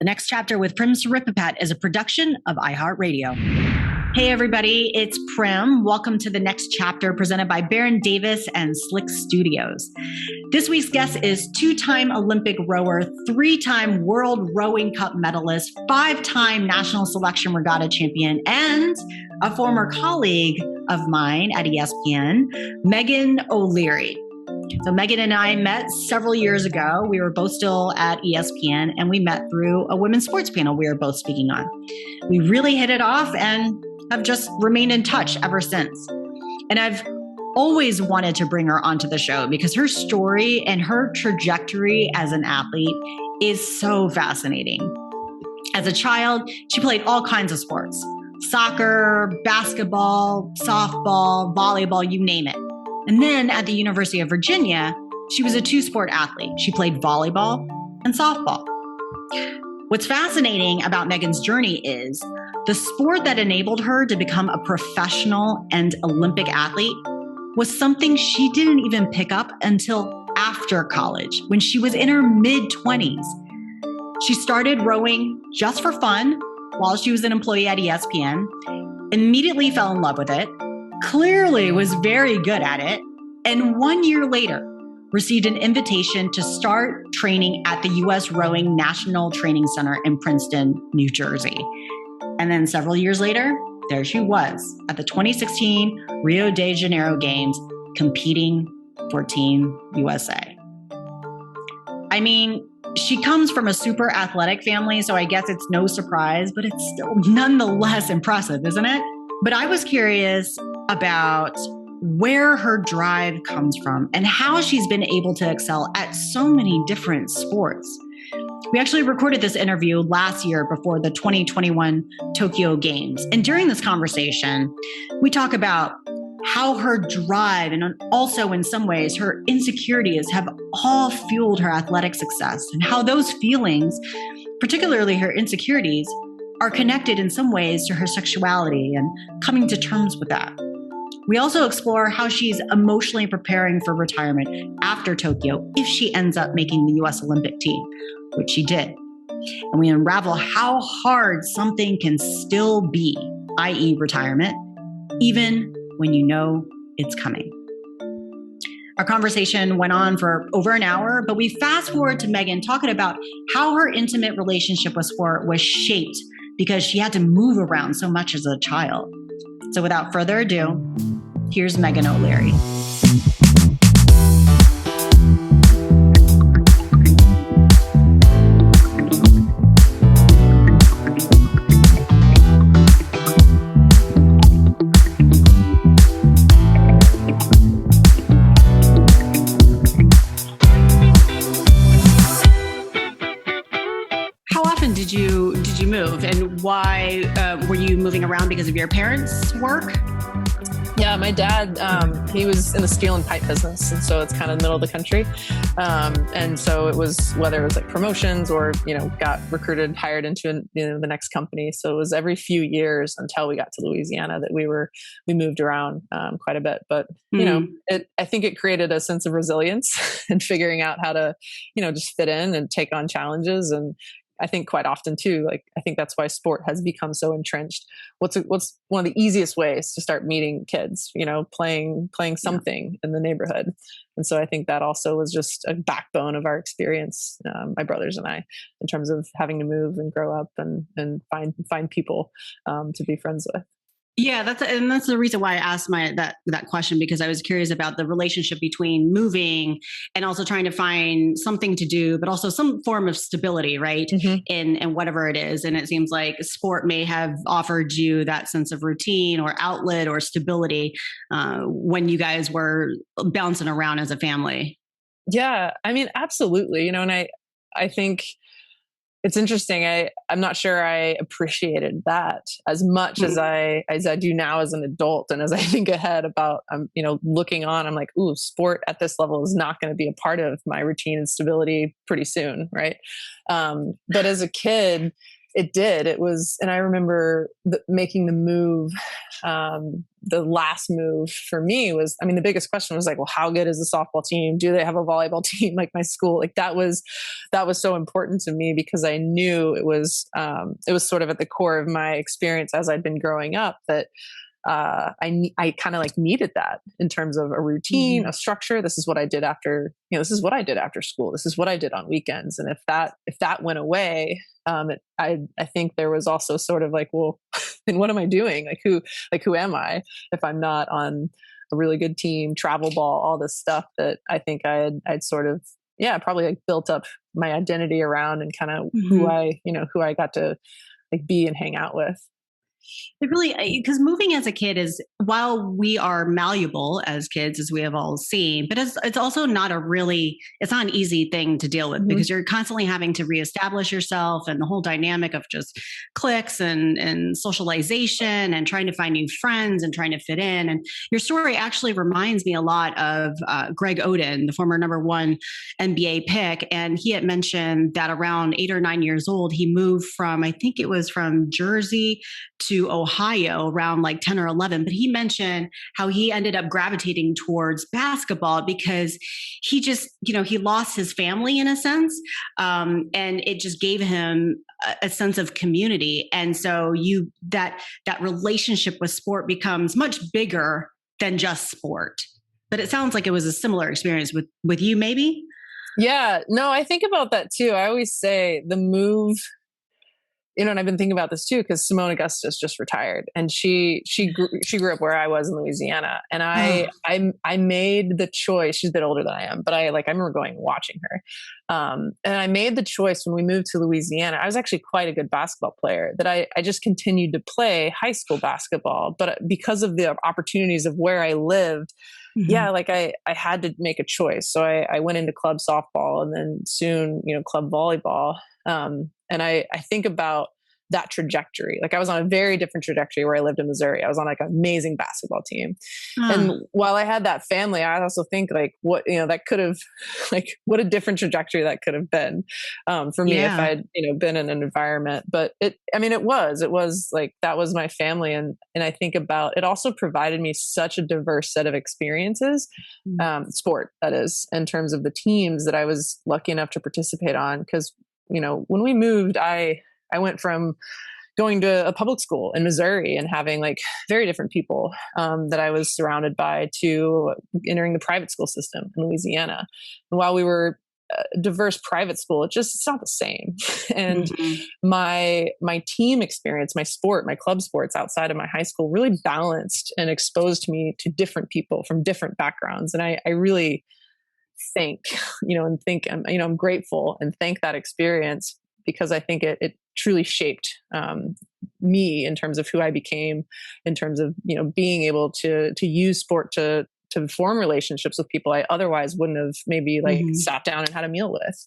The Next Chapter with Prim Siripipat is a production of iHeartRadio. Hey everybody, it's Prim. Welcome to The Next Chapter presented by Baron Davis and Slick Studios. This week's guest is two-time Olympic rower, three-time World Rowing Cup medalist, five-time National Selection Regatta champion, and a former colleague of mine at ESPN, Meghan O'Leary. So Meghan and I met several years ago. We were both still at ESPN, and we met through a women's sports panel we were both speaking on. We really hit it off and have just remained in touch ever since. And I've always wanted to bring her onto the show because her story and her trajectory as an athlete is so fascinating. As a child, she played all kinds of sports: soccer, basketball, softball, volleyball, you name it. And then at the University of Virginia, she was a two-sport athlete. She played volleyball and softball. What's fascinating about Meghan's journey is the sport that enabled her to become a professional and Olympic athlete was something she didn't even pick up until after college, when she was in her mid-20s. She started rowing just for fun while she was an employee at ESPN, immediately fell in love with it, clearly was very good at it, and 1 year later received an invitation to start training at the U.S. Rowing National Training Center in Princeton, New Jersey. And then several years later, there she was at the 2016 Rio de Janeiro Games competing for Team USA. I mean, she comes from a super athletic family, so I guess it's no surprise, but it's still nonetheless impressive, isn't it? But I was curious about where her drive comes from and how she's been able to excel at so many different sports. We actually recorded this interview last year before the 2021 Tokyo Games. And during this conversation, we talk about how her drive and also in some ways her insecurities have all fueled her athletic success, and how those feelings, particularly her insecurities, are connected in some ways to her sexuality and coming to terms with that. We also explore how she's emotionally preparing for retirement after Tokyo if she ends up making the U.S. Olympic team, which she did. And we unravel how hard something can still be, i.e. retirement, even when you know it's coming. Our conversation went on for over an hour, but we fast forward to Meghan talking about how her intimate relationship with sport was shaped because she had to move around so much as a child. So without further ado, here's Meghan O'Leary. How often did you move, and why were you moving around because of your parents' work? Yeah, my dad, he was in the steel and pipe business, and so it's kind of the middle of the country. And so it was, whether it was like promotions or, got recruited, hired into the next company. So it was every few years until we got to Louisiana that we moved around quite a bit. But, I think it created a sense of resilience and figuring out how to, just fit in and take on challenges. And I think quite often too, I think that's why sport has become so entrenched. What's one of the easiest ways to start meeting kids, playing something in the neighborhood. And so I think that also was just a backbone of our experience, my brothers and I, in terms of having to move and grow up and find people to be friends with. Yeah, that's the reason why I asked that question, because I was curious about the relationship between moving and also trying to find something to do, but also some form of stability, right? Mm-hmm. In whatever it is. And it seems like sport may have offered you that sense of routine or outlet or stability when you guys were bouncing around as a family. Yeah, I mean, absolutely. And I think it's interesting. I'm not sure I appreciated that as much as I do now as an adult. And as I think ahead about, looking on, I'm like, ooh, sport at this level is not going to be a part of my routine and stability pretty soon. Right. But as a kid, It did. It was, and I remember making the move. The last move for me was, I mean, the biggest question was like, well, how good is the softball team? Do they have a volleyball team like my school? Like that was so important to me because I knew it was sort of at the core of my experience as I'd been growing up that I kind of like needed that in terms of a routine, a structure. This is what I did after, this is what I did after school. This is what I did on weekends. And if that went away, I think there was also sort of like, well, then what am I doing? Who am I if I'm not on a really good team, travel ball, all this stuff that I think I'd sort of, probably like built up my identity around and kind of who I got to like be and hang out with. It really, because moving as a kid is, while we are malleable as kids, as we have all seen, but it's also not it's not an easy thing to deal with because you're constantly having to reestablish yourself and the whole dynamic of just cliques and socialization and trying to find new friends and trying to fit in. And your story actually reminds me a lot of Greg Oden, the former #1 NBA pick. And he had mentioned that around 8 or 9 years old, he moved from, I think it was from Jersey to Ohio around like 10 or 11. But he mentioned how he ended up gravitating towards basketball because he just, he lost his family in a sense. And it just gave him a sense of community. And so that relationship with sport becomes much bigger than just sport. But it sounds like it was a similar experience with you, maybe? Yeah, no, I think about that too. I always say the move, and I've been thinking about this too, because Simone Augustus just retired and she grew up where I was in Louisiana. And I made the choice. She's a bit older than I am, but I remember going and watching her. And I made the choice when we moved to Louisiana. I was actually quite a good basketball player that I just continued to play high school basketball. But because of the opportunities of where I lived, I had to make a choice. So I went into club softball and then soon, club volleyball. And I think about that trajectory. Like I was on a very different trajectory where I lived in Missouri. I was on like an amazing basketball team. And while I had that family, I also think like what, that could have like, what a different trajectory that could have been for me if I'd, been in an environment, but it was like, that was my family. And I think about, it also provided me such a diverse set of experiences, sport that is, in terms of the teams that I was lucky enough to participate on. Cause when we moved, I went from going to a public school in Missouri and having like very different people that I was surrounded by to entering the private school system in Louisiana. And while we were a diverse private school, it's not the same. And my team experience, my club sports outside of my high school really balanced and exposed me to different people from different backgrounds. And I really I'm grateful and thank that experience because I think it truly shaped me in terms of who I became, in terms of, being able to use sport to form relationships with people I otherwise wouldn't have maybe sat down and had a meal with.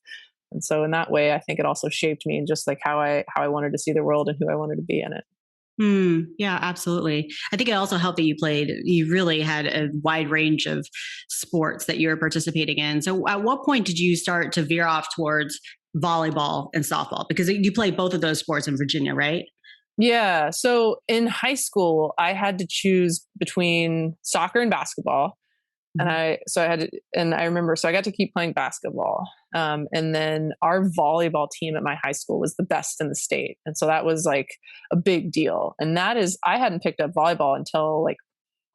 And so in that way, I think it also shaped me in just like how I wanted to see the world and who I wanted to be in it. Yeah, absolutely. I think it also helped that you really had a wide range of sports that you were participating in. So at what point did you start to veer off towards volleyball and softball? Because you played both of those sports in Virginia, right? Yeah. So in high school, I had to choose between soccer and basketball. And I got to keep playing basketball. And then our volleyball team at my high school was the best in the state. And so that was like a big deal. And I hadn't picked up volleyball until like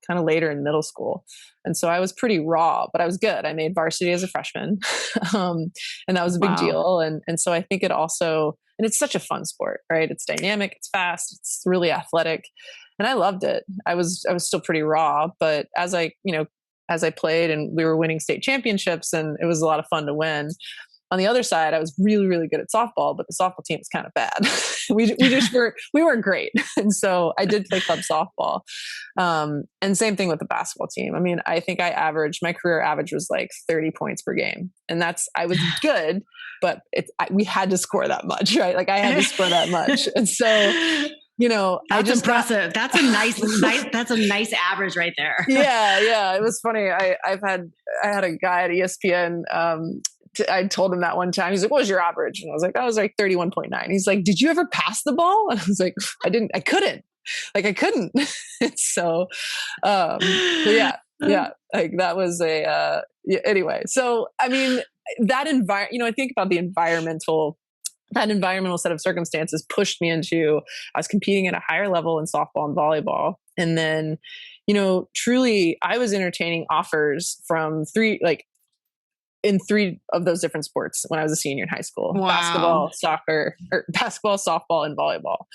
kind of later in middle school. And so I was pretty raw, but I was good. I made varsity as a freshman. And that was a big deal. And so I think it also, and it's such a fun sport, right? It's dynamic, it's fast, it's really athletic. And I loved it. I was still pretty raw, but as I played and we were winning state championships and it was a lot of fun to win. On the other side, I was really, really good at softball, but the softball team was kind of bad. we weren't great. And so I did play club softball. And same thing with the basketball team. I mean, I think my career average was like 30 points per game. And I was good, but we had to score that much, right? Like I had to score that much. And so, that's impressive. That's a nice average right there. Yeah. It was funny. I had a guy at ESPN, I told him that one time. He's like, what was your average? And I was like, I was like 31.9. He's like, did you ever pass the ball? And I was like, I couldn't. So, so yeah, like that was anyway. So, I mean, that environment, I think about that environmental set of circumstances pushed me into, I was competing at a higher level in softball and volleyball. And then, truly I was entertaining offers from three of those different sports when I was a senior in high school. Wow. Basketball, softball, and volleyball.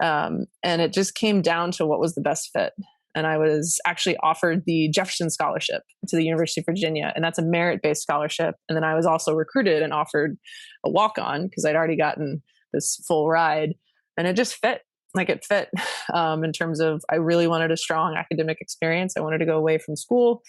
And it just came down to what was the best fit. And I was actually offered the Jefferson Scholarship to the University of Virginia. And that's a merit-based scholarship. And then I was also recruited and offered a walk-on because I'd already gotten this full ride. And it just fit. It fit in terms of, I really wanted a strong academic experience. I wanted to go away from school.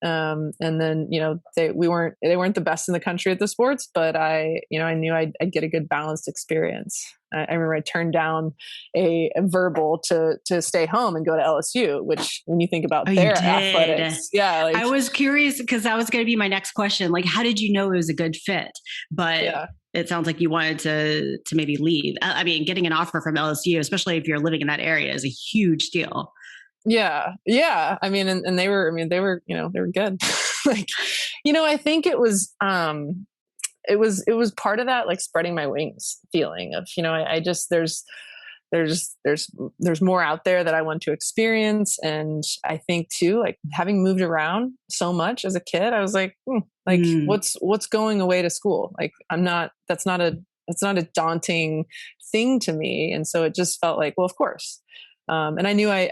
And then, they weren't the best in the country at the sports, but I knew I'd get a good balanced experience. I remember I turned down a verbal to stay home and go to LSU, which when you think about their athletics, I was curious because that was going to be my next question. Like, how did you know it was a good fit? But it sounds like you wanted to maybe leave. I mean, getting an offer from LSU, especially if you're living in that area, is a huge deal. Yeah. I mean, and they were good. I think it was part of that, like spreading my wings feeling of, I just, there's more out there that I want to experience. And I think too, like having moved around so much as a kid, I was like, what's going away to school? Like, that's not a daunting thing to me. And so it just felt like, well, of course. And I knew I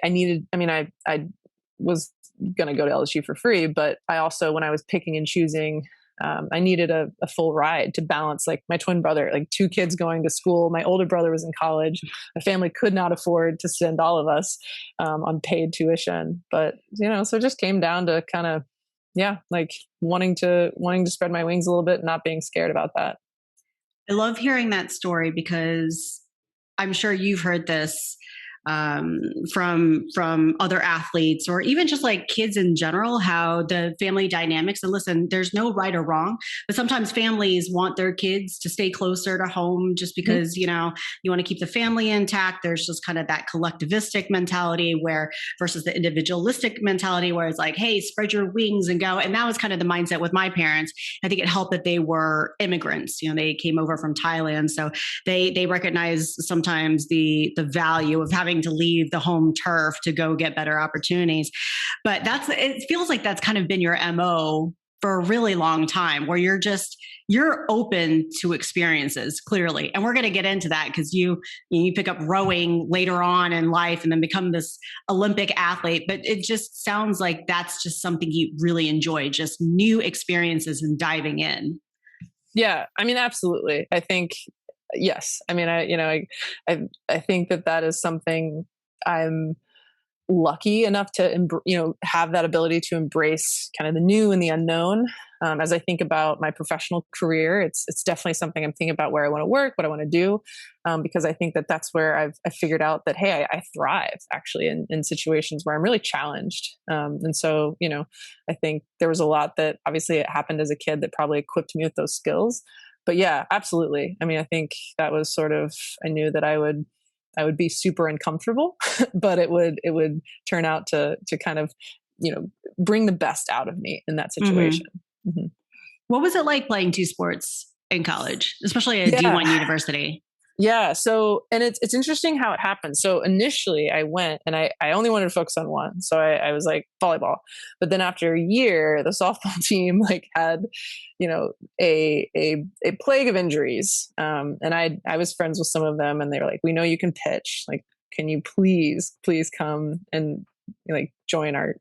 was going to go to LSU for free, but I also, when I was picking and choosing, I needed a full ride to balance like my twin brother, like 2 kids going to school. My older brother was in college. My family could not afford to send all of us on paid tuition, but so it just came down to kind of, like wanting to spread my wings a little bit and not being scared about that. I love hearing that story because I'm sure you've heard this from other athletes or even just like kids in general, how the family dynamics, and listen, there's no right or wrong, but sometimes families want their kids to stay closer to home just because, you want to keep the family intact. There's just kind of that collectivistic mentality versus the individualistic mentality where it's like, hey, spread your wings and go. And that was kind of the mindset with my parents. I think it helped that they were immigrants. They came over from Thailand. So they recognize sometimes the value of having to leave the home turf to go get better opportunities. But it feels like that's kind of been your MO for a really long time, where you're open to experiences, clearly. And we're going to get into that because you pick up rowing later on in life and then become this Olympic athlete. But it just sounds like that's just something you really enjoy, just new experiences and diving in. Yeah, I mean, absolutely. I think yes. I mean, I think that is something I'm lucky enough to, have that ability to embrace kind of the new and the unknown. As I think about my professional career, it's definitely something I'm thinking about where I want to work, what I want to do, because I think that's where I've figured out that, hey, I thrive actually in situations where I'm really challenged. And so, I think there was a lot that obviously it happened as a kid that probably equipped me with those skills. But yeah, absolutely. I mean, I think that was sort of, I knew that I would be super uncomfortable, but it would turn out to kind of, bring the best out of me in that situation. Mm-hmm. What was it like playing 2 sports in college, especially at D1 university? Yeah. So, and it's interesting how it happened. So initially I went and I only wanted to focus on one. So I was like volleyball, but then after a year, the softball team had, a plague of injuries. And I was friends with some of them and they were like, we know you can pitch. Like, can you please come and join our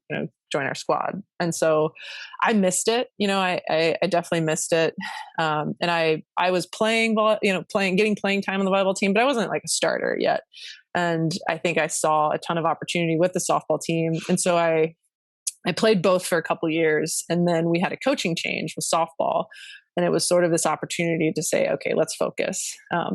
squad? And so I missed it. I definitely missed it. And I was playing getting playing time on the volleyball team, but I wasn't like a starter yet. And I think I saw a ton of opportunity with the softball team. And so I played both for a couple of years. And then we had a coaching change with softball And it was sort of this opportunity to say, okay, let's focus.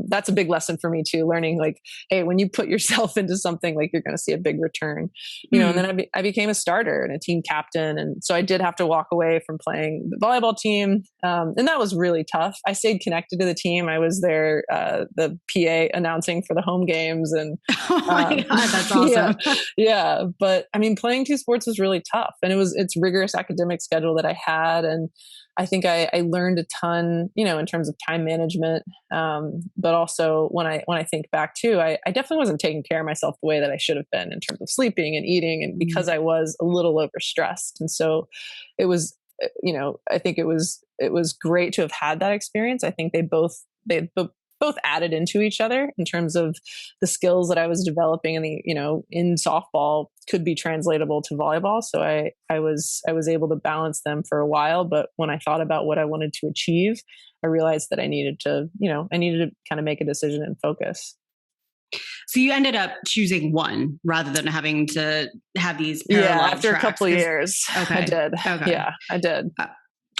That's a big lesson for me too, learning like, hey, when you put yourself into something, like you're going to see a big return, and then I became a starter and a team captain. And so I did have to walk away from playing the volleyball team. And that was really tough. I stayed connected to the team. I was there, the PA announcing for the home games. And oh my God, that's awesome. yeah. But I mean, playing two sports was really tough, and it's rigorous academic schedule that I had. And I think I learned a ton, in terms of time management. But also when I think back too, I definitely wasn't taking care of myself the way that I should have been in terms of sleeping and eating, and because I was a little overstressed. And so it was, I think it was great to have had that experience. I think they both added into each other in terms of the skills that I was developing in softball could be translatable to volleyball. So I was able to balance them for a while. But when I thought about what I wanted to achieve, I realized that I needed to kind of make a decision and focus. So you ended up choosing one rather than having to have these parallel after tracks. A couple of years. Okay. I did. Okay. Yeah, I did.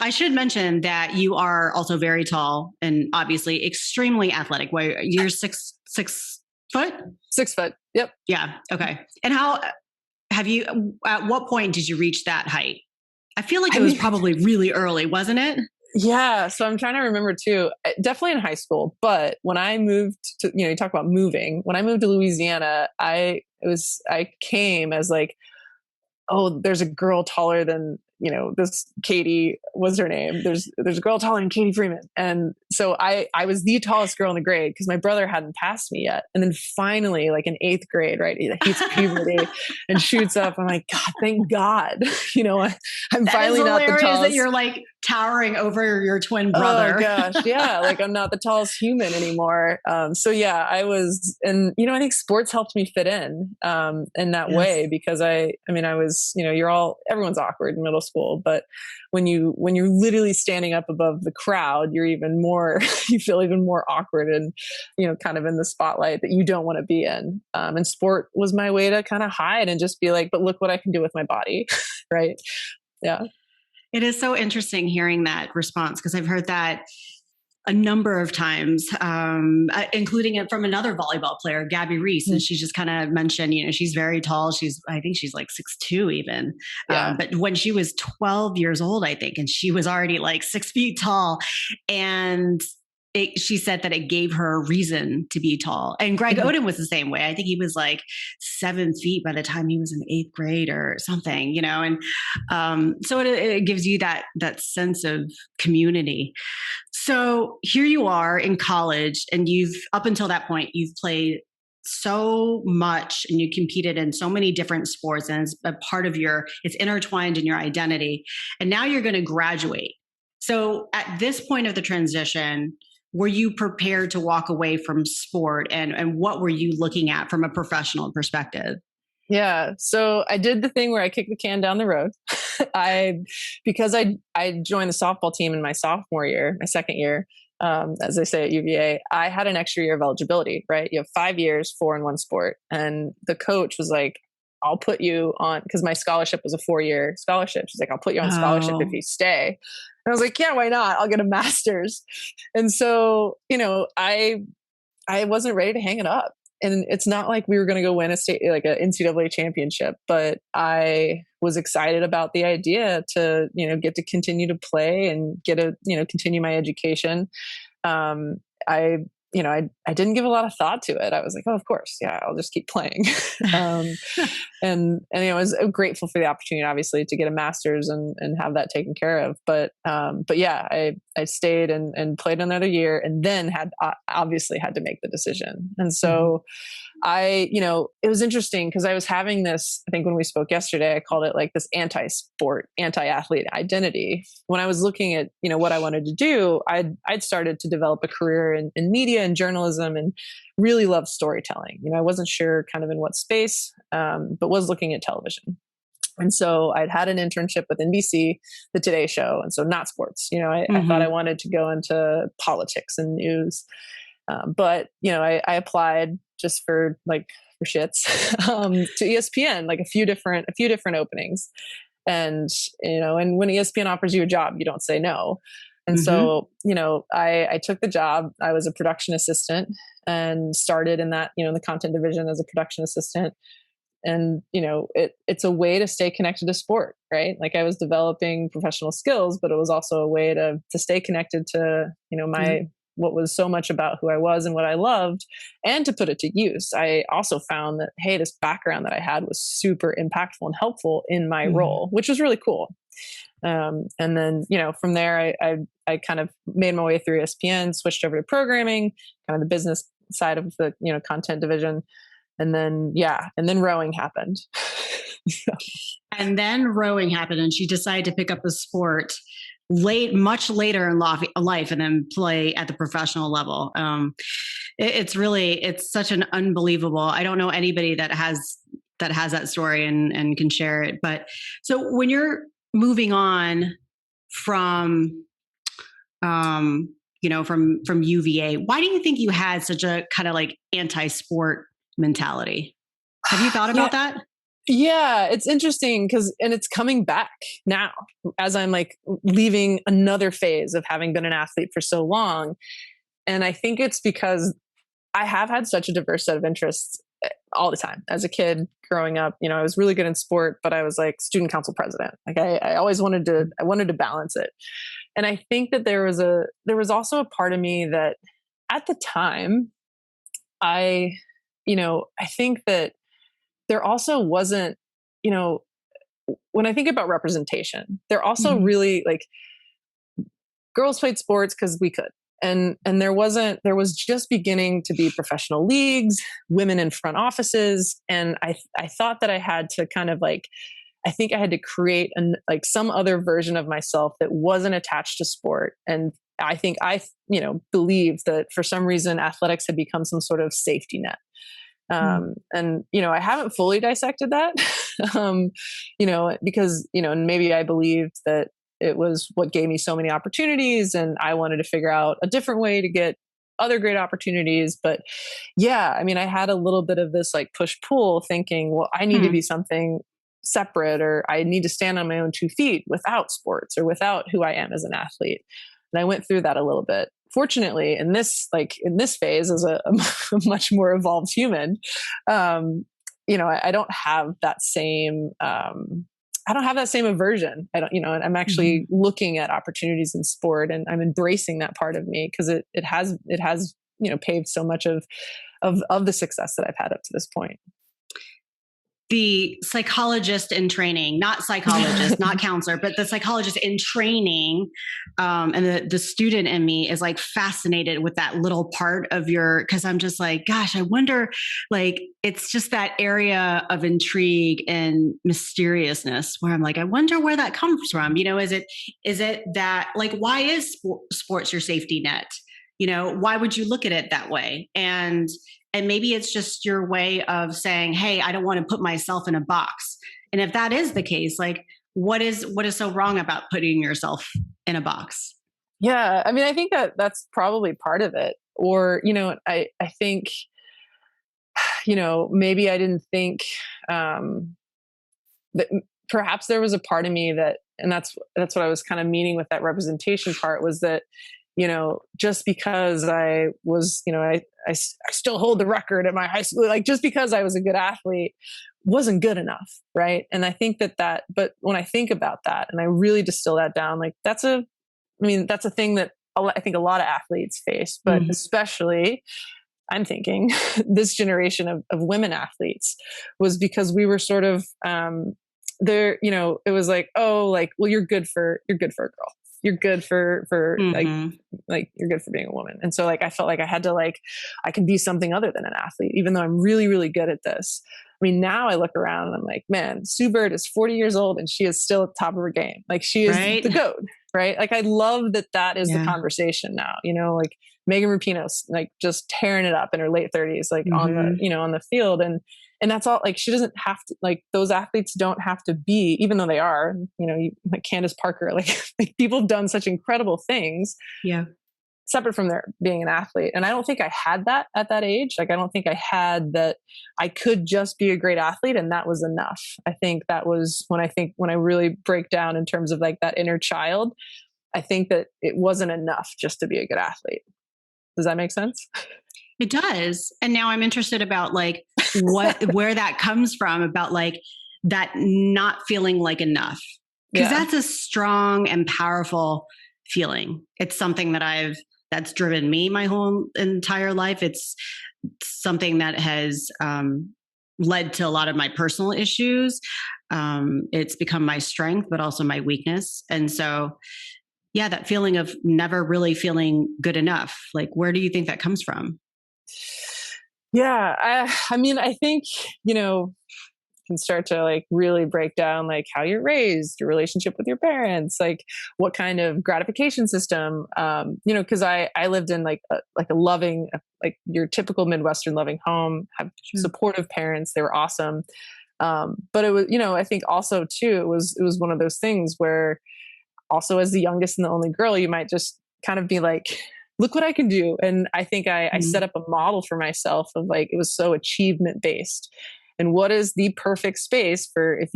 I should mention that you are also very tall and obviously extremely athletic. You're 6 foot? 6 foot. Yep. Yeah. Okay. And at what point did you reach that height? I feel like it was probably really early, wasn't it? Yeah. So I'm trying to remember too, definitely in high school, but when I moved to, you talk about moving, when I moved to Louisiana, I came as like, oh, there's a girl taller than, this Katie was her name. There's a girl taller than Katie Freeman. And so I was the tallest girl in the grade because my brother hadn't passed me yet. And then finally, like in 8th grade, right, he hits puberty and shoots up. I'm like, God, thank God. I'm finally not the tallest. That you're like towering over your twin brother. Oh gosh. Yeah. Like I'm not the tallest human anymore. So yeah, I was, and I think sports helped me fit in that way, because I was, everyone's awkward in middle school, but when you're literally standing up above the crowd, you're even more, you feel even more awkward and, kind of in the spotlight that you don't want to be in. And sport was my way to kind of hide and just be like, but look what I can do with my body. Right. Yeah. It is so interesting hearing that response, because I've heard that a number of times, including it from another volleyball player, Gabby Reese. And she just kind of mentioned, she's very tall. I think she's like 6'2" even. Yeah. But when she was 12 years old, I think, and she was already like 6 feet tall. And she said that it gave her a reason to be tall. And Greg Oden was the same way. I think he was like 7 feet by the time he was in 8th grade or something, and so it gives you that sense of community. So here you are in college, and up until that point, you've played so much and you competed in so many different sports, and it's a part of it's intertwined in your identity. And now you're going to graduate. So at this point of the transition, were you prepared to walk away from sport, and what were you looking at from a professional perspective? Yeah. So I did the thing where I kicked the can down the road. Because I joined the softball team in my sophomore year, my second year, as they say at UVA, I had an extra year of eligibility, right? You have 5 years, 4 in one sport. And the coach was like, I'll put you on, because my scholarship was a 4-year scholarship. She's like, I'll put you on scholarship if you stay. And I was like, yeah, why not? I'll get a master's. And so, I wasn't ready to hang it up. And it's not like we were going to go win an NCAA championship, but I was excited about the idea to, get to continue to play and continue my education. I didn't give a lot of thought to it. I was like, oh, of course. Yeah, I'll just keep playing. And I was grateful for the opportunity, obviously, to get a master's and have that taken care of. But yeah, I stayed and played another year, and then obviously had to make the decision. And so it was interesting because I was having this, I think when we spoke yesterday, I called it like this anti-sport, anti-athlete identity. When I was looking at, what I wanted to do, I'd started to develop a career in media and journalism, and really loved storytelling. I wasn't sure kind of in what space, but was looking at television. And so I'd had an internship with NBC, the Today Show. And so not sports, I thought I wanted to go into politics and news. But I applied just for shits, to ESPN, like a few different openings. And, and when ESPN offers you a job, you don't say no. And so, I took the job. I was a production assistant and started in that, in the content division as a production assistant. And, it's a way to stay connected to sport, right? Like I was developing professional skills, but it was also a way to stay connected to, what was so much about who I was and what I loved, and to put it to use. I also found that, hey, this background that I had was super impactful and helpful in my role, which was really cool. And then, from there, I kind of made my way through Espn, switched over to programming, kind of the business side of the, content division. And then rowing happened. And then rowing happened, and she decided to pick up a sport much later in life, and then play at the professional level. It's such an unbelievable, I don't know anybody that has that story and can share it. But so when you're moving on from, from UVA, why do you think you had such a kind of like anti-sport mentality? Have you thought about that? Yeah, it's interesting and it's coming back now as I'm like leaving another phase of having been an athlete for so long. And I think it's because I have had such a diverse set of interests all the time. As a kid growing up, I was really good in sport, but I was like student council president. Like I always wanted to balance it. And I think that there was also a part of me that at the time, I think that there also wasn't, when I think about representation, there also really like girls played sports because we could. And there was just beginning to be professional leagues, women in front offices. And I thought that I had to kind of like, I think I had to create some other version of myself that wasn't attached to sport. And I think I believed that for some reason athletics had become some sort of safety net. And, I haven't fully dissected that, because, and maybe I believed that it was what gave me so many opportunities, and I wanted to figure out a different way to get other great opportunities. But yeah, I mean, I had a little bit of this like push pull thinking, well, I need to be something separate, or I need to stand on my own 2 feet without sports or without who I am as an athlete. And I went through that a little bit. Fortunately, in this phase as a much more evolved human, I don't have that same, aversion. I don't, and I'm actually looking at opportunities in sport, and I'm embracing that part of me because it has, paved so much of the success that I've had up to this point. The psychologist in training, not psychologist, not counselor, but the psychologist in training, and the student in me is like fascinated with that little part of because I'm just like, gosh, I wonder, like, it's just that area of intrigue and mysteriousness where I'm like, I wonder where that comes from. Is it that, like, why is sports your safety net? Why would you look at it that way? And maybe it's just your way of saying, hey, I don't want to put myself in a box. And if that is the case, like, what is so wrong about putting yourself in a box? Yeah. I mean, I think that's probably part of it. Or, I think, maybe I didn't think, that perhaps there was a part of me that, and that's what I was kind of meaning with that representation part, was that, just because I was, I still hold the record at my high school, like just because I was a good athlete wasn't good enough. Right. And I think but when I think about that and I really distill that down, like that's a thing that I think a lot of athletes face, but especially I'm thinking this generation of women athletes was because we were sort of, there, it was like, oh, like, well, you're good for a girl. You're good for like you're good for being a woman. And so like, I felt like I had to I could be something other than an athlete, even though I'm really, really good at this. I mean, now I look around and I'm like, man, Sue Bird is 40 years old and she is still at the top of her game. Like she is the GOAT, right? Like I love that is the conversation now, like Megan Rapinoe's like just tearing it up in her late 30s, like on the field. And that's all, like, she doesn't have to, like, those athletes don't have to be, even though they are, like Candace Parker, like people have done such incredible things. Yeah. Separate from their being an athlete. And I don't think I had that at that age. Like, I don't think I had that I could just be a great athlete and that was enough. I think that was when I really break down in terms of like that inner child, I think that it wasn't enough just to be a good athlete. Does that make sense? It does. And now I'm interested about like where that comes from, about like that not feeling like enough. Because that's a strong and powerful feeling. It's something that's driven me my whole entire life. It's something that has led to a lot of my personal issues. It's become my strength, but also my weakness. And so, yeah, that feeling of never really feeling good enough. Like, where do you think that comes from? Yeah, I mean, I think, can start to like really break down like how you're raised, your relationship with your parents, like what kind of gratification system, because I lived in like a loving, like your typical Midwestern loving home, have supportive parents. They were awesome. But it was, I think also too, it was one of those things where also as the youngest and the only girl, you might just kind of be like, look what I can do. And I think I set up a model for myself of like, it was so achievement based. And what is the perfect space for if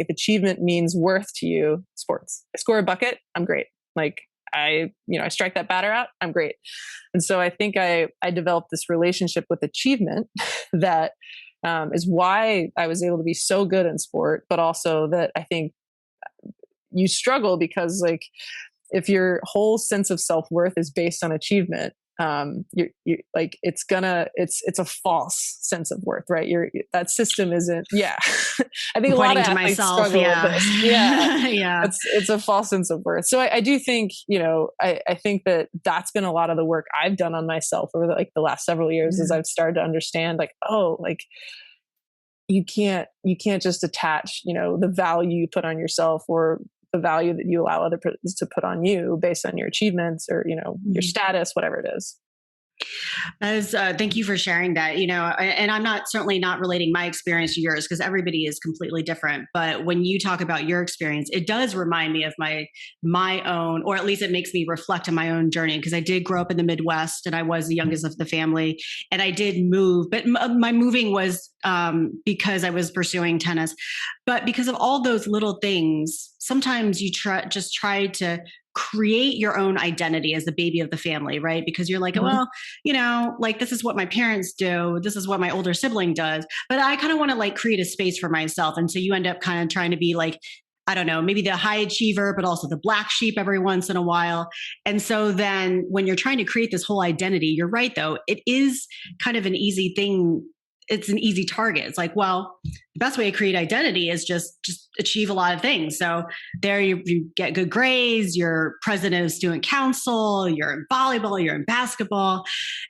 achievement means worth to you? Sports. I score a bucket, I'm great. Like I strike that batter out, I'm great. And so I think I developed this relationship with achievement that is why I was able to be so good in sport, but also that I think you struggle because like if your whole sense of self-worth is based on achievement, you like it's a false sense of worth, right? That system isn't. Yeah, I think a lot of athletes struggle with this. Yeah, yeah. It's a false sense of worth. So I do think I think that's been a lot of the work I've done on myself over the last several years as I've started to understand like you can't just attach the value you put on yourself or the value that you allow others to put on you based on your achievements or, your status, whatever it is. Thank you for sharing that. And I'm certainly not relating my experience to yours because everybody is completely different. But when you talk about your experience, it does remind me of my own, or at least it makes me reflect on my own journey because I did grow up in the Midwest and I was the youngest of the family and I did move, but my moving was because I was pursuing tennis. But because of all those little things, sometimes you try to create your own identity as the baby of the family, right? Because you're like, well, like this is what my parents do. This is what my older sibling does. But I kind of want to like create a space for myself. And so you end up kind of trying to be like, I don't know, maybe the high achiever, but also the black sheep every once in a while. And so then when you're trying to create this whole identity, you're right, though, it is kind of an easy thing. It's an easy target. It's like, well, the best way to create identity is just achieve a lot of things. So there you get good grades, you're president of student council, you're in volleyball, you're in basketball,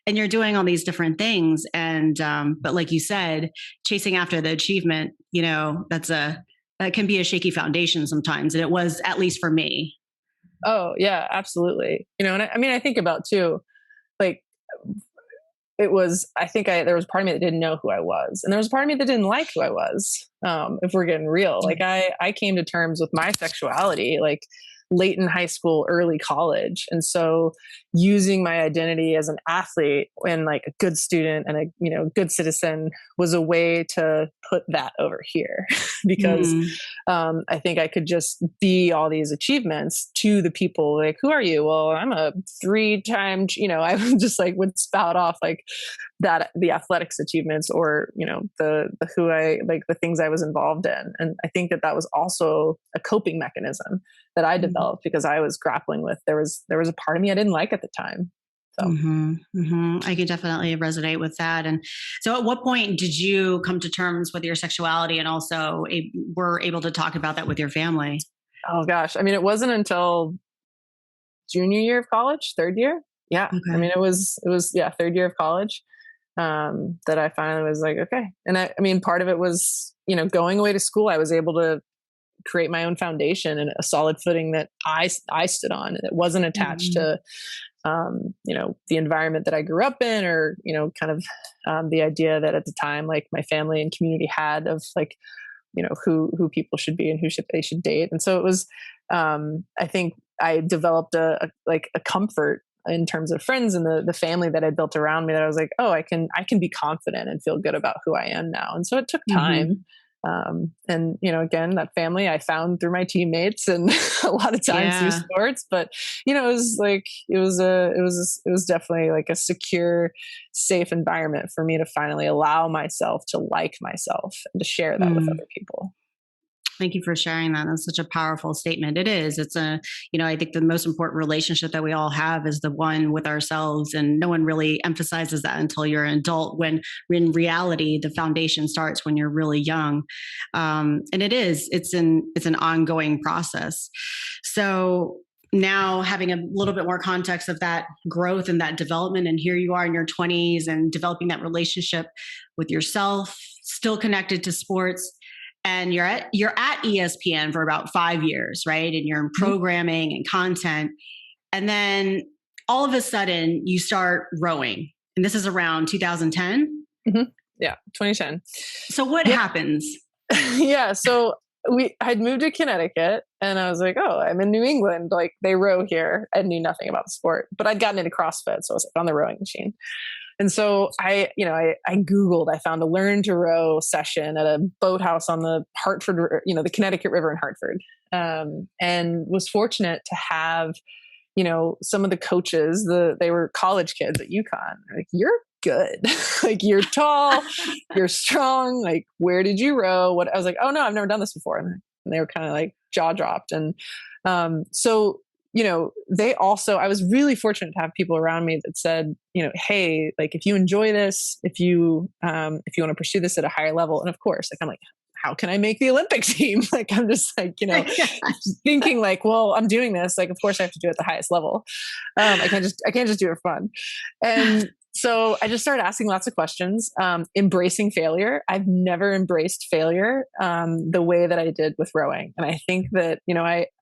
and you're doing all these different things. And, but like you said, chasing after the achievement, that can be a shaky foundation sometimes. And it was, at least for me. Oh yeah, absolutely. And I think about too, like, it was, I think there was part of me that didn't know who I was. And there was a part of me that didn't like who I was. If we're getting real, like I came to terms with my sexuality, like late in high school, early college. And so using my identity as an athlete and like a good student and a, good citizen was a way to put that over here because I think I could just be all these achievements to the people like, who are you? Well, I'm a 3-time, I just like would spout off like that, the athletics achievements or, the who I like the things I was involved in. And I think that was also a coping mechanism that I developed because I was grappling with, there was a part of me I didn't like at the time. So I can definitely resonate with that. And so at what point did you come to terms with your sexuality and also were able to talk about that with your family? Oh gosh. I mean, it wasn't until junior year of college, third year. Yeah. Okay. I mean, it was third year of college that I finally was like, okay. And I mean, part of it was, going away to school, I was able to create my own foundation and a solid footing that I stood on. And it wasn't attached to, the environment that I grew up in or, kind of the idea that at the time, like my family and community had of like, who people should be and they should date. And so it was, I think I developed a comfort in terms of friends and the family that I built around me that I was like, oh, I can be confident and feel good about who I am now. And so it took time. And, again, that family I found through my teammates and a lot of times through sports, but, it was definitely like a secure, safe environment for me to finally allow myself to like myself and to share that with other people. Thank you for sharing that. That's such a powerful statement. It is. It's I think the most important relationship that we all have is the one with ourselves. And no one really emphasizes that until you're an adult, when in reality, the foundation starts when you're really young. And it's an ongoing process. So now having a little bit more context of that growth and that development, and here you are in your 20s and developing that relationship with yourself, still connected to sports. And you're at ESPN for about 5 years, right? And you're in programming and content. And then all of a sudden you start rowing. And this is around 2010? Mm-hmm. Yeah, 2010. So what happens? Yeah. So I'd moved to Connecticut and I was like, oh, I'm in New England. Like, they row here. I knew nothing about the sport, but I'd gotten into CrossFit. So I was like on the rowing machine. And so I Googled, I found a learn to row session at a boathouse on the Hartford, the Connecticut River in Hartford. And was fortunate to have, some of the coaches, they were college kids at UConn. They're like, you're good. Like, you're tall, you're strong. Like, where did you row? What? I was like, oh no, I've never done this before. And they were kind of like jaw dropped. And, so I was really fortunate to have people around me that said, hey, like, if you enjoy this, if you want to pursue this at a higher level. And of course, like, I'm like, how can I make the Olympic team? Like, I'm just like, thinking like, well, I'm doing this. Like, of course I have to do it at the highest level. I can't just do it for fun. And so I just started asking lots of questions, embracing failure. I've never embraced failure the way that I did with rowing. And I think that,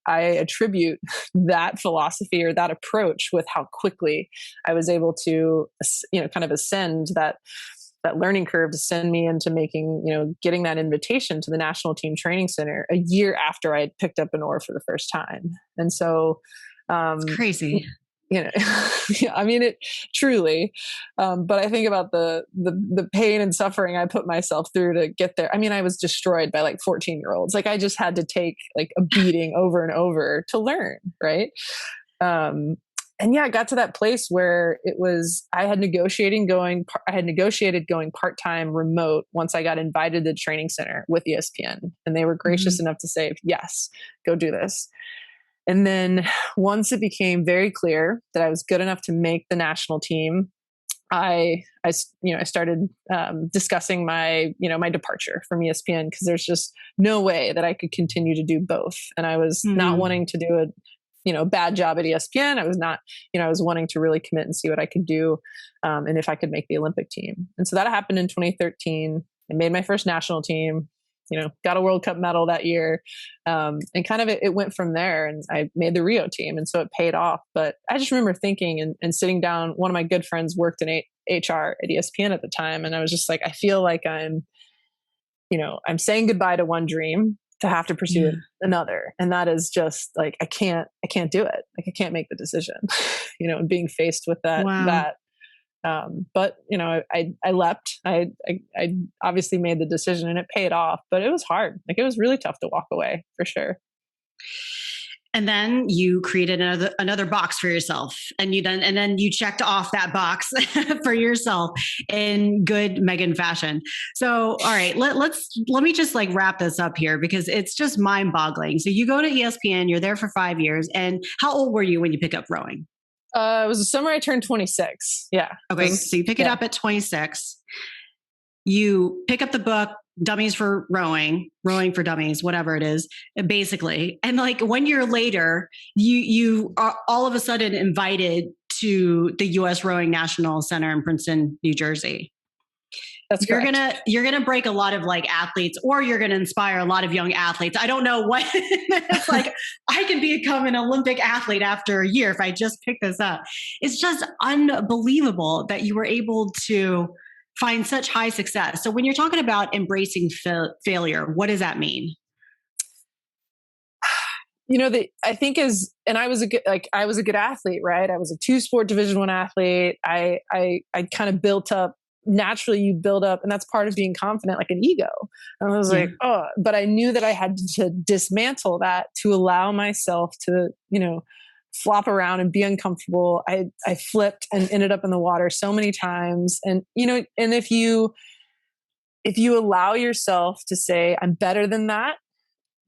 I attribute that philosophy or that approach with how quickly I was able to, kind of ascend that learning curve to send me into making, getting that invitation to the National Team Training Center a year after I had picked up an oar for the first time. And so, it's crazy. I mean, it truly, but I think about the pain and suffering I put myself through to get there. I mean, I was destroyed by like 14-year-olds. Like, I just had to take like a beating over and over to learn. Right. And yeah, I got to that place where I had negotiated going part-time remote once I got invited to the training center with ESPN, and they were gracious enough to say, yes, go do this. And then once it became very clear that I was good enough to make the national team, I started discussing my departure from ESPN, because there's just no way that I could continue to do both. And I was not wanting to do a bad job at ESPN. I was not, I was wanting to really commit and see what I could do, and if I could make the Olympic team. And so that happened in 2013. I made my first national team. Got a World Cup medal that year. And kind of it went from there, and I made the Rio team. And so it paid off. But I just remember thinking and sitting down, one of my good friends worked in HR at ESPN at the time. And I was just like, I feel like I'm saying goodbye to one dream to have to pursue another. And that is just like, I can't do it. Like, I can't make the decision, and being faced with that, but I leapt. I obviously made the decision, and it paid off, but it was hard. Like, it was really tough to walk away, for sure. And then you created another box for yourself, and then you checked off that box for yourself in good Meghan fashion. So, all right, let me just like wrap this up here, because it's just mind boggling. So you go to ESPN, you're there for 5 years. And how old were you when you pick up rowing? It was the summer I turned 26. Yeah. Okay. So you pick it up at 26. You pick up the book, Dummies for Rowing for Dummies, whatever it is, basically. And like 1 year later, you are all of a sudden invited to the U.S. Rowing National Center in Princeton, New Jersey. That's correct. You're gonna break a lot of like athletes, or you're gonna inspire a lot of young athletes. I don't know what it's like. I can become an Olympic athlete after a year if I just pick this up. It's just unbelievable that you were able to find such high success. So when you're talking about embracing failure, what does that mean? I think I was a good athlete, right? I was a 2-sport Division I athlete. I kind of built up naturally you build up, and that's part of being confident, like an ego. And I was like, oh, but I knew that I had to dismantle that to allow myself to, flop around and be uncomfortable. I flipped and ended up in the water so many times. And, and if you allow yourself to say, I'm better than that,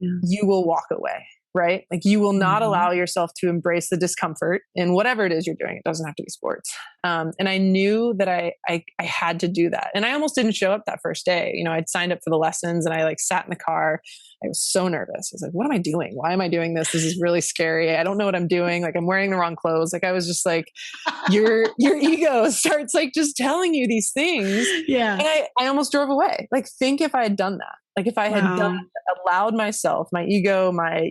you will walk away. Right? Like you will not allow yourself to embrace the discomfort in whatever it is you're doing. It doesn't have to be sports. And I knew that I had to do that. And I almost didn't show up that first day. I'd signed up for the lessons and I like sat in the car. I was so nervous. I was like, what am I doing? Why am I doing this? This is really scary. I don't know what I'm doing. Like I'm wearing the wrong clothes. Like I was just like, your ego starts like just telling you these things. Yeah. And I almost drove away. Like think if I had done that. Like if I had allowed myself, my ego, my,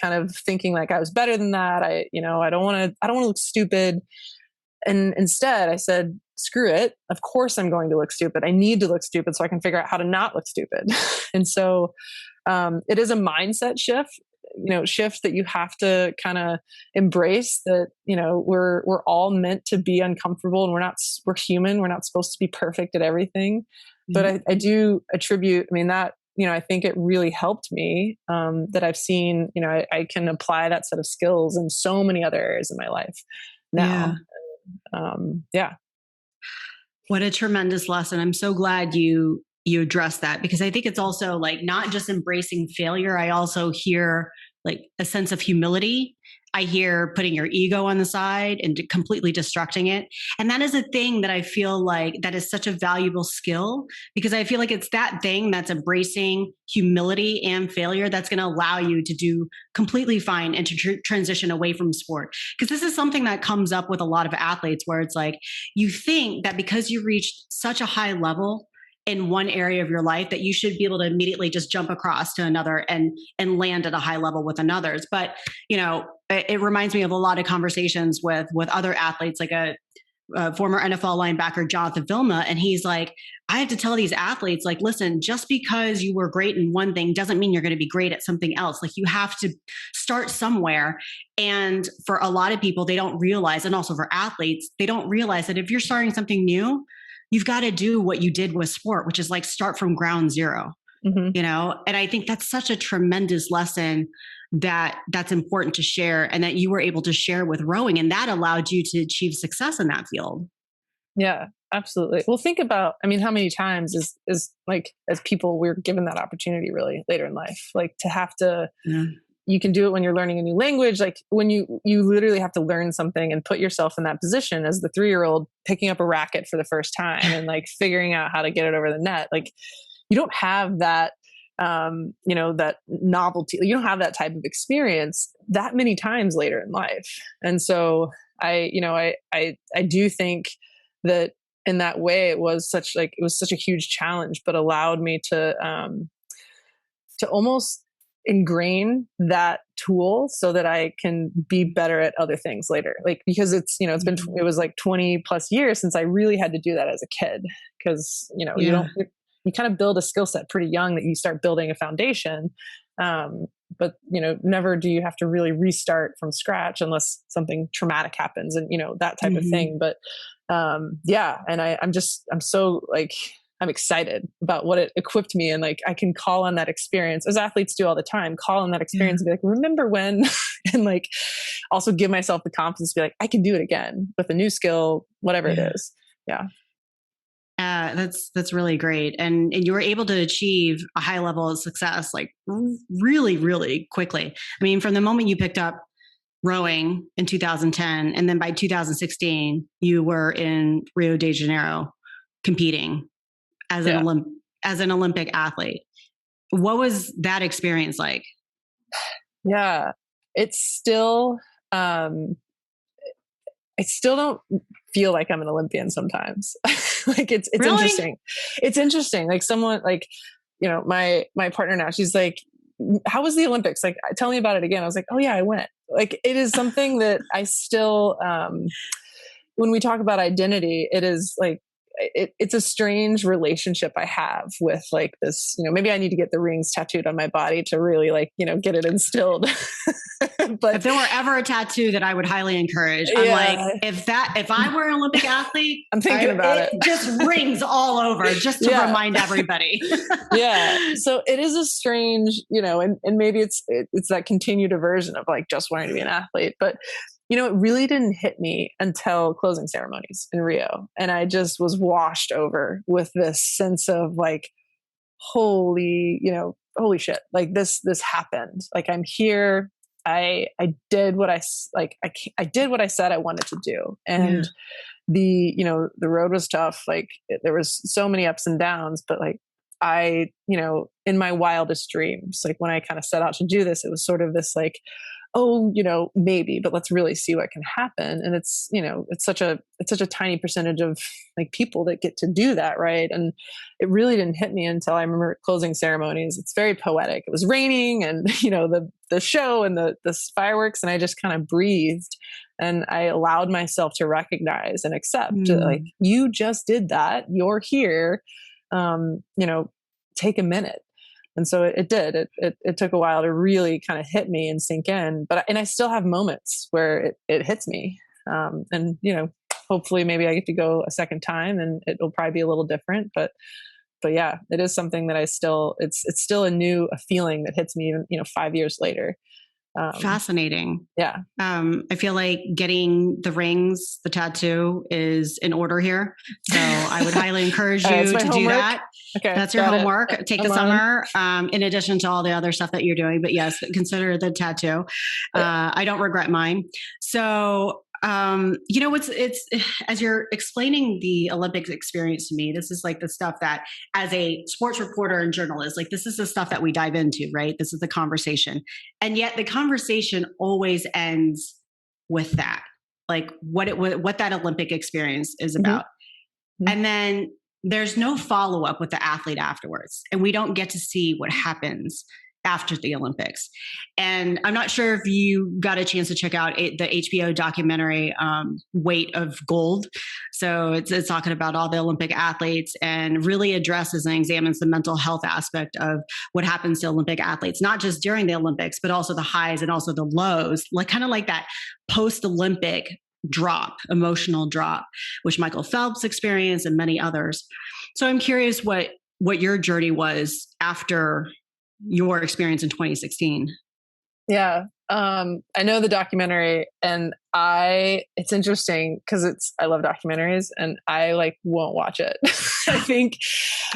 kind of thinking like I was better than that. I don't want to look stupid. And instead I said, screw it. Of course I'm going to look stupid. I need to look stupid so I can figure out how to not look stupid. And so, it is a mindset shift that you have to kind of embrace that, we're all meant to be uncomfortable and we're human. We're not supposed to be perfect at everything. But I do attribute, that, I think it really helped me, that I've seen, I can apply that set of skills in so many other areas of my life now. Yeah. What a tremendous lesson. I'm so glad you addressed that, because I think it's also like not just embracing failure. I also hear like a sense of humility. I hear putting your ego on the side and completely destructing it. And that is a thing that I feel like that is such a valuable skill, because I feel like it's that thing that's embracing humility and failure that's going to allow you to do completely fine and to transition away from sport. Because this is something that comes up with a lot of athletes where it's like, you think that because you reached such a high level in one area of your life that you should be able to immediately just jump across to another and land at a high level with another's. But, it reminds me of a lot of conversations with other athletes, like a former NFL linebacker, Jonathan Vilma. And he's like, I have to tell these athletes, like, listen, just because you were great in one thing doesn't mean you're going to be great at something else. Like you have to start somewhere. And for a lot of people, they don't realize, and also for athletes, they don't realize that if you're starting something new, you've got to do what you did with sport, which is like start from ground zero, and I think that's such a tremendous lesson that's important to share, and that you were able to share with rowing, and that allowed you to achieve success in that field. Yeah, absolutely. Well, think about, how many times is like, as people, we're given that opportunity really later in life, like to have to, you can do it when you're learning a new language. Like when you literally have to learn something and put yourself in that position as the 3-year-old picking up a racket for the first time and like figuring out how to get it over the net. Like you don't have that, that novelty. You don't have that type of experience that many times later in life. And so I do think that in that way, it was such a huge challenge, but allowed me to almost ingrain that tool so that I can be better at other things later. Like, because it was like 20 plus years since I really had to do that as a kid. Cause you kind of build a skill set pretty young that you start building a foundation. But never do you have to really restart from scratch unless something traumatic happens and, that type of thing. But, and I'm so like, I'm excited about what it equipped me. And like, I can call on that experience, as athletes do all the time, call on that experience and be like, remember when, and like also give myself the confidence to be like, I can do it again with a new skill, whatever it is. Yeah. That's really great. And you were able to achieve a high level of success, like really, really quickly. From the moment you picked up rowing in 2010, and then by 2016, you were in Rio de Janeiro competing as an Olympic athlete. What was that experience like? Yeah, it's still, I still don't feel like I'm an Olympian sometimes. Like it's really? Interesting. It's interesting. Like someone like, my partner now, she's like, how was the Olympics? Like, tell me about it again. I was like, oh yeah, I went. Like, it is something that I still, when we talk about identity, it is like, it's a strange relationship I have with like this, maybe I need to get the rings tattooed on my body to really like, get it instilled. But if there were ever a tattoo that I would highly encourage, I'm like, if I were an Olympic athlete, I'm thinking about it. Just rings all over just to remind everybody. Yeah. So it is a strange, and maybe it's that continued aversion of like just wanting to be an athlete, but it really didn't hit me until closing ceremonies in Rio. And I just was washed over with this sense of like, holy shit, like this happened. Like I'm here. I did what I did what I said I wanted to do. And the road was tough. Like there was so many ups and downs, but like in my wildest dreams, like when I kind of set out to do this, it was sort of this like, oh, maybe, but let's really see what can happen. And it's such a tiny percentage of like people that get to do that. Right. And it really didn't hit me until I remember closing ceremonies. It's very poetic. It was raining and, the show and the fireworks. And I just kind of breathed and I allowed myself to recognize and accept like, you just did that. You're here. Take a minute. And so it did. It took a while to really kind of hit me and sink in. And I still have moments where it hits me. And hopefully maybe I get to go a second time and it'll probably be a little different. But yeah, it is something that it's still a feeling that hits me even 5 years later. Fascinating. Yeah. I feel like getting the rings, the tattoo is in order here. So I would highly encourage you to do that. Okay. That's your homework. Take the summer, in addition to all the other stuff that you're doing. But yes, consider the tattoo. I don't regret mine. So it's as you're explaining the Olympics experience to me, this is like the stuff that as a sports reporter and journalist, like this is the stuff that we dive into, right? This is the conversation. And yet the conversation always ends with that, like what that Olympic experience is about. Mm-hmm. And then there's no follow-up with the athlete afterwards. And we don't get to see what happens after the Olympics. And I'm not sure if you got a chance to check out the HBO documentary, Weight of Gold. So it's talking about all the Olympic athletes and really addresses and examines the mental health aspect of what happens to Olympic athletes, not just during the Olympics, but also the highs and also the lows, like kind of like that post-Olympic emotional drop, which Michael Phelps experienced and many others. So I'm curious what your journey was after your experience in 2016. Yeah. I know the documentary and it's interesting because I love documentaries and I like won't watch it. I think,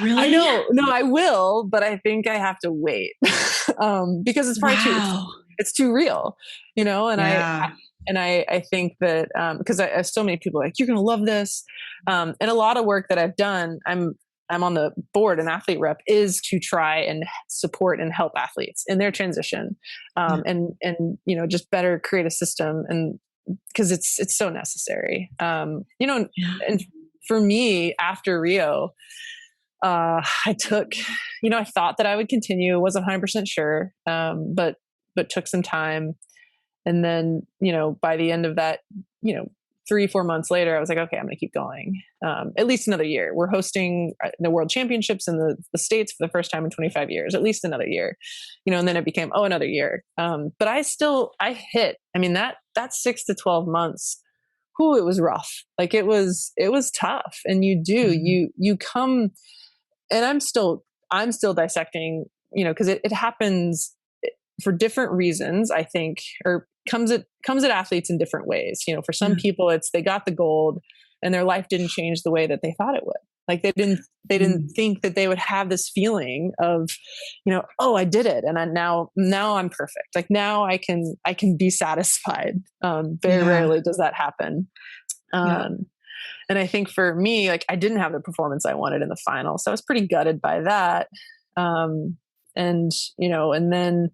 really? I know, no, I will, but I think I have to wait, because it's probably it's too real, and I think that, because I have so many people like, you're going to love this. And a lot of work that I've done, I'm on the board, and athlete rep is to try and support and help athletes in their transition, and just better create a system, and because it's so necessary, and for me after Rio, I took, I thought that I would continue, wasn't 100% sure, but took some time, and then by the end of that, 3-4 months later, I was like, okay, I'm going to keep going. At least another year. We're hosting the World Championships in the States for the first time in 25 years, at least another year, and then it became, another year. But I hit, that 6 to 12 months, it was rough. Like it was tough. And you come, and I'm still dissecting, cause it happens for different reasons, I think, or comes at athletes in different ways. For some people, it's they got the gold and their life didn't change the way that they thought it would. Like they didn't think that they would have this feeling of, I did it, and now I'm perfect. Like now I can be satisfied. Very rarely does that happen. And I think for me, like I didn't have the performance I wanted in the final, so I was pretty gutted by that. And then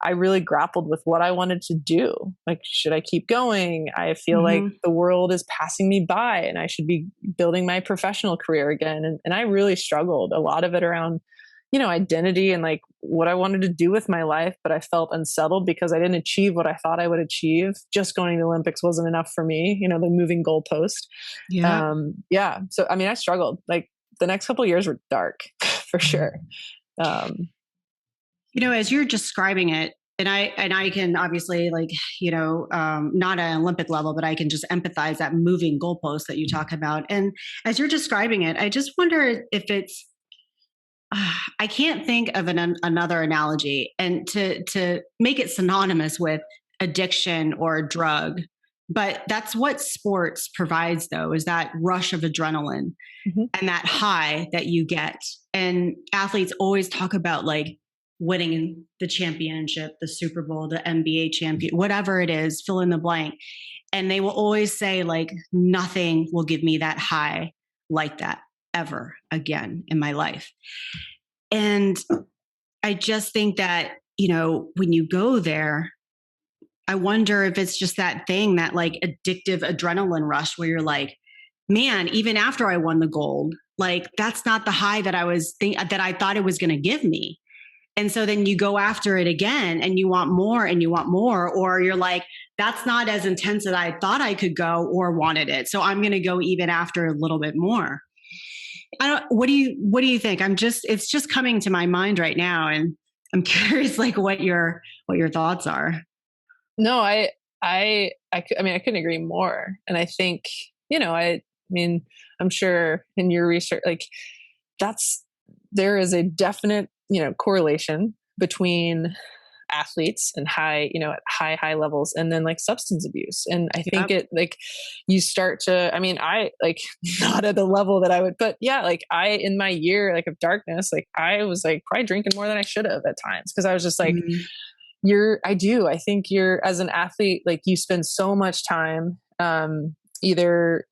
I really grappled with what I wanted to do. Like, should I keep going? I feel like the world is passing me by and I should be building my professional career again. And I really struggled, a lot of it around, identity and like what I wanted to do with my life, but I felt unsettled because I didn't achieve what I thought I would achieve. Just going to the Olympics wasn't enough for me, the moving goalpost. Yeah. Yeah. So, I mean, I struggled. Like the next couple of years were dark for sure. As you're describing it, and I can obviously not at an Olympic level, but I can just empathize that moving goalpost that you talk about. And as you're describing it, I just wonder if it's, I can't think of another analogy, and to make it synonymous with addiction or a drug, but that's what sports provides, though, is that rush of adrenaline and that high that you get. And athletes always talk about like winning the championship, the Super Bowl, the NBA champion, whatever it is, fill in the blank. And they will always say like, nothing will give me that high like that ever again in my life. And I just think that, when you go there, I wonder if it's just that thing, that like addictive adrenaline rush where you're like, man, even after I won the gold, like that's not the high that that I thought it was going to give me. And so then you go after it again and you want more and you want more, or you're like, that's not as intense as I thought I could go or wanted it. So I'm going to go even after a little bit more. What do you think? It's just coming to my mind right now. And I'm curious, like what your thoughts are. No, I couldn't agree more. And I think, I'm sure in your research, like there is a definite, correlation between athletes and high levels and then like substance abuse. And I think you start to, I like not at the level that I would, but yeah, like in my year, like of darkness, like I was like probably drinking more than I should have at times. Cause I was just like, I think you're as an athlete, like you spend so much time, either,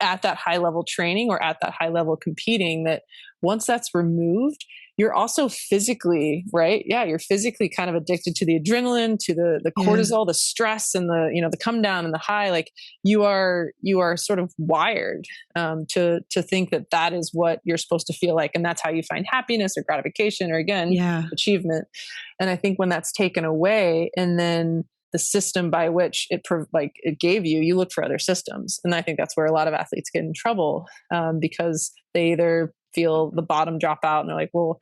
at that high level training or at that high level competing, that once that's removed, you're also physically, right? Yeah. You're physically kind of addicted to the adrenaline, to the cortisol, the stress and the come down and the high. Like you are sort of wired, to think that is what you're supposed to feel like. And that's how you find happiness or gratification or again, achievement. And I think when that's taken away and then the system by which it gave you look for other systems. And I think that's where a lot of athletes get in trouble, because they either feel the bottom drop out and they're like, well,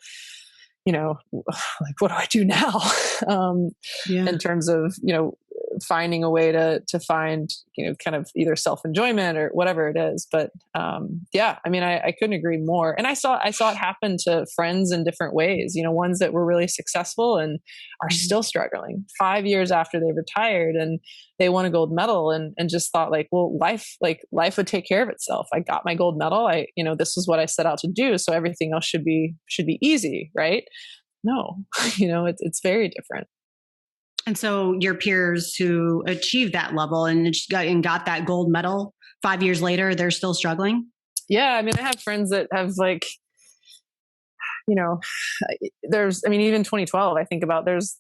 like, what do I do now? In terms of, finding a way to find, kind of either self-enjoyment or whatever it is. But, I couldn't agree more. And I saw it happen to friends in different ways, ones that were really successful and are still struggling 5 years after they retired and they won a gold medal and just thought like, well, life would take care of itself. I got my gold medal. This is what I set out to do. So everything else should be easy. Right? No, it's very different. And so your peers who achieved that level and got that gold medal 5 years later, they're still struggling? Yeah. I have friends that have like, there's, even 2012, I think about there's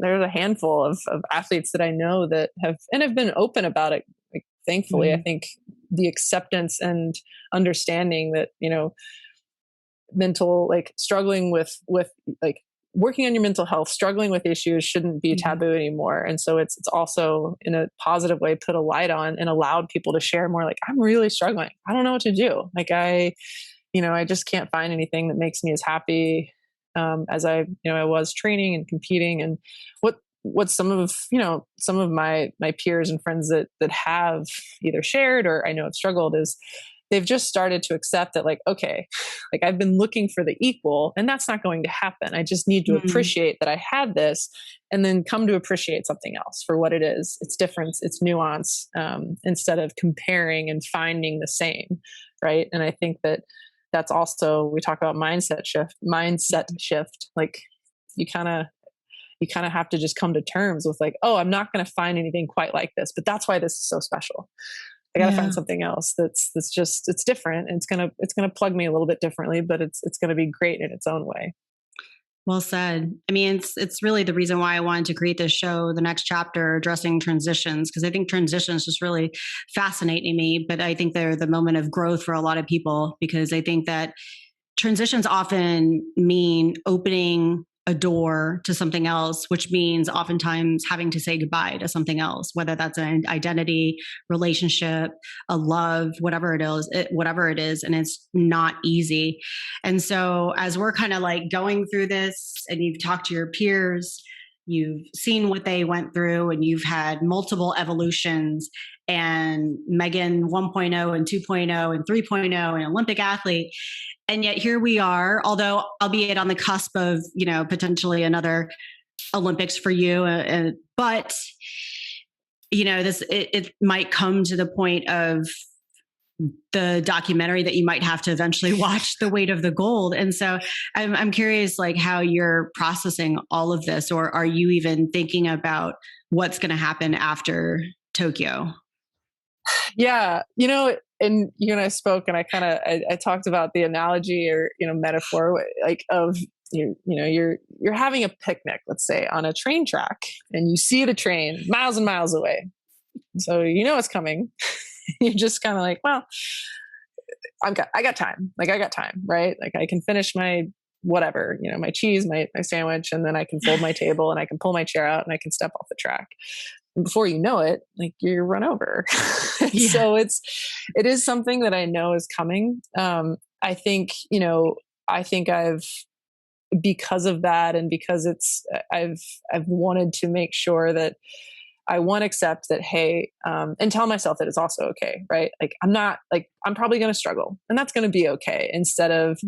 a handful of athletes that I know that have been open about it. Like, thankfully, I think the acceptance and understanding that, mental, like struggling with like working on your mental health, struggling with issues shouldn't be taboo anymore. And so it's also in a positive way, put a light on and allowed people to share more like, I'm really struggling. I don't know what to do. Like I just can't find anything that makes me as happy, as I was training and competing. And what some of my peers and friends that have either shared or I know have struggled is they've just started to accept that like, okay, like I've been looking for the equal and that's not going to happen. I just need to appreciate that I had this and then come to appreciate something else for what it is. It's difference, it's nuance, instead of comparing and finding the same. Right. And I think that's also, we talk about mindset shift. Like you kind of have to just come to terms with like, oh, I'm not going to find anything quite like this, but that's why this is so special. I got to find something else that's just, it's different. And it's going to plug me a little bit differently, but it's going to be great in its own way. Well said. It's really the reason why I wanted to create this show, The Next Chapter, addressing transitions, because I think transitions just really fascinate me, but I think they're the moment of growth for a lot of people, because I think that transitions often mean opening a door to something else, which means oftentimes having to say goodbye to something else, whether that's an identity, relationship, a love, whatever it is, and it's not easy. And so as we're kind of like going through this, and you've talked to your peers, you've seen what they went through, and you've had multiple evolutions, and Meghan 1.0 and 2.0 and 3.0, an Olympic athlete. And yet here we are, although albeit on the cusp of, potentially another Olympics for you. But, it might come to the point of the documentary that you might have to eventually watch, The Weight of the Gold. And so I'm curious, like, how you're processing all of this, or are you even thinking about what's going to happen after Tokyo? Yeah. And you and I spoke, and I talked about the analogy or, metaphor, like of, you're having a picnic, let's say, on a train track, and you see the train miles and miles away. So, it's coming. You're just kind of like, well, I got time. Like, I got time, right? Like, I can finish my whatever, my cheese, my sandwich, and then I can fold my table, and I can pull my chair out, and I can step off the track. And before you know it, like, you're run over. Yeah. So it is something that I know is coming. I think I've, because of that, and because I've wanted to make sure that I accept that, hey, and tell myself that it's also okay, right? Like, I'm probably going to struggle, and that's going to be okay. Instead of,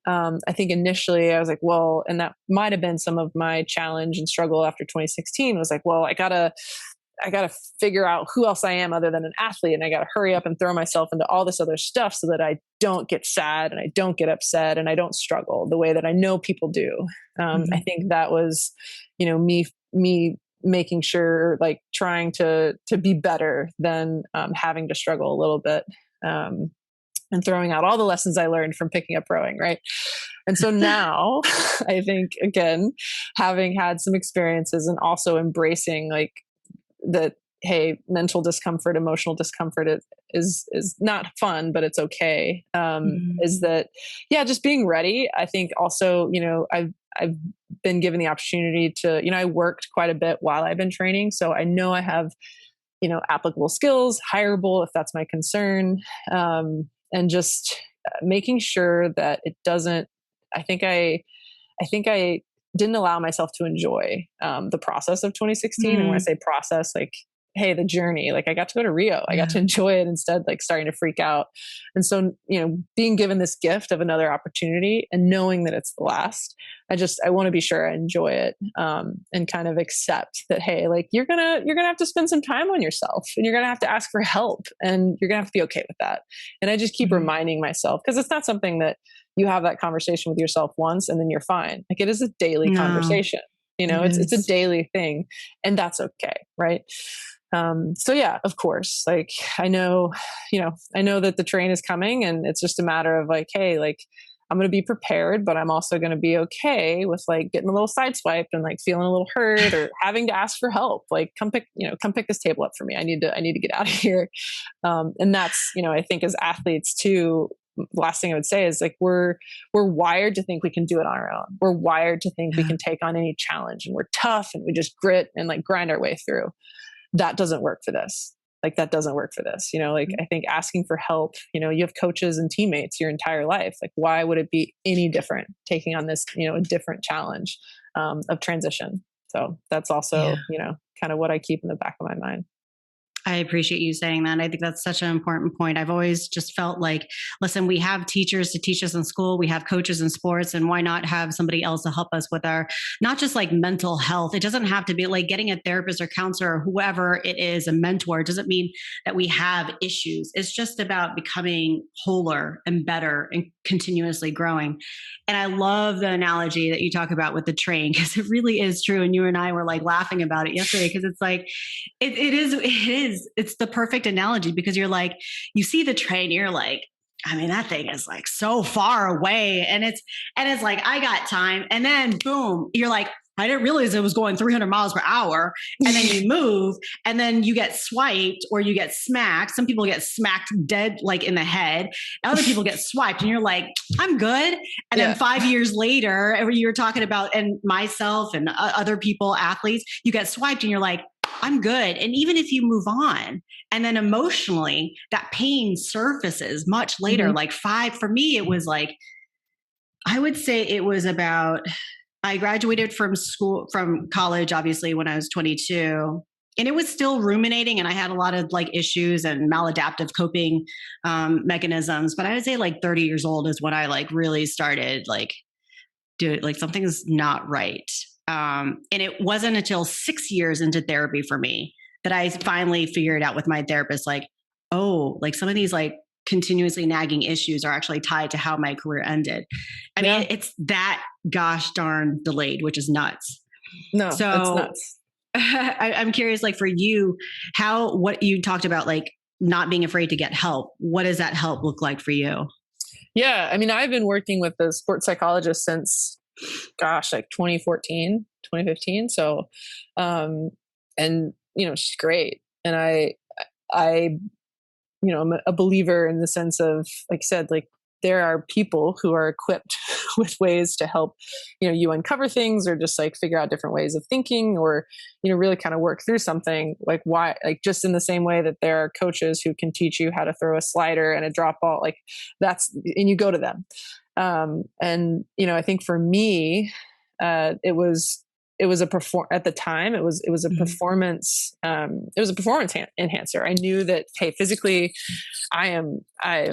I think initially I was like, well, and that might have been some of my challenge and struggle after 2016 was like, well, I gotta figure out who else I am other than an athlete. And I got to hurry up and throw myself into all this other stuff so that I don't get sad, and I don't get upset, and I don't struggle the way that I know people do. I think that was, me making sure, like, trying to be better than having to struggle a little bit, and throwing out all the lessons I learned from picking up rowing. Right. And so now I think, again, having had some experiences and also embracing, like, that, hey, mental discomfort, emotional discomfort is not fun, but it's okay. Is that, yeah, just being ready. I think also, I've been given the opportunity to, I worked quite a bit while I've been training. So I know I have, applicable skills, hireable if that's my concern. And just making sure that it doesn't, I think I didn't allow myself to enjoy the process of 2016. And when I say process, like, hey, the journey, like, I got to go to Rio. I got to enjoy it instead, like, starting to freak out. And so, being given this gift of another opportunity and knowing that it's the last, I want to be sure I enjoy it, and kind of accept that, hey, like, you're going to have to spend some time on yourself, and you're going to have to ask for help, and you're going to have to be okay with that. And I just keep reminding myself, because it's not something that you have that conversation with yourself once and then you're fine. Like, it is a daily conversation, it's a daily thing, and that's okay. Right. So yeah, of course, like, I know that the train is coming, and it's just a matter of, like, hey, like, I'm going to be prepared, but I'm also going to be okay with, like, getting a little sideswiped and, like, feeling a little hurt or having to ask for help. Like, come pick this table up for me. I need to get out of here. And that's, I think as athletes too, last thing I would say is, like, we're wired to think we can do it on our own. We're wired to think we can take on any challenge, and we're tough, and we just grit and, like, grind our way through. That doesn't work for this. Like, that doesn't work for this. Like, I think asking for help, you have coaches and teammates your entire life. Like, why would it be any different taking on this, a different challenge of transition? So that's also, kind of what I keep in the back of my mind. I appreciate you saying that. I think that's such an important point. I've always just felt like, listen, we have teachers to teach us in school. We have coaches in sports, and why not have somebody else to help us with our, not just like mental health. It doesn't have to be like getting a therapist or counselor or whoever it is, a mentor. It doesn't mean that we have issues. It's just about becoming wholer and better and continuously growing. And I love the analogy that you talk about with the train, because it really is true. And you and I were like laughing about it yesterday, because it's like, it is. It's the perfect analogy, because you're like, you see the train, you're like, I mean, that thing is like so far away, and it's like, I got time. And then boom, you're like, I didn't realize it was going 300 miles per hour. And then you move and then you get swiped or you get smacked. Some people get smacked dead, like in the head. Other people get swiped and you're like, I'm good. And then 5 years later, you were talking about, and myself and other people, athletes, you get swiped and you're like, I'm good. And even if you move on and then emotionally, that pain surfaces much later, like for me, it was like, I would say it was about, I graduated from college, obviously, when I was 22, and it was still ruminating, and I had a lot of like issues and maladaptive coping mechanisms. But I would say like 30 years old is when I like really started like, dude, like something's not right. And it wasn't until 6 years into therapy for me that I finally figured out with my therapist, like, oh, like some of these like continuously nagging issues are actually tied to how my career ended. I mean, it's that gosh darn delayed, which is nuts. No, so it's nuts. I'm curious, like for you, what you talked about, like not being afraid to get help. What does that help look like for you? Yeah. I mean, I've been working with a sports psychologist since, like 2014, 2015. So, and she's great. And I I'm a believer in the sense of, like I said, like there are people who are equipped with ways to help, you uncover things or just like figure out different ways of thinking or, really kind of work through something like why, like just in the same way that there are coaches who can teach you how to throw a slider and a drop ball, like and you go to them. And, I think for me, it was at the time it was a performance enhancer. I knew that, hey, physically I am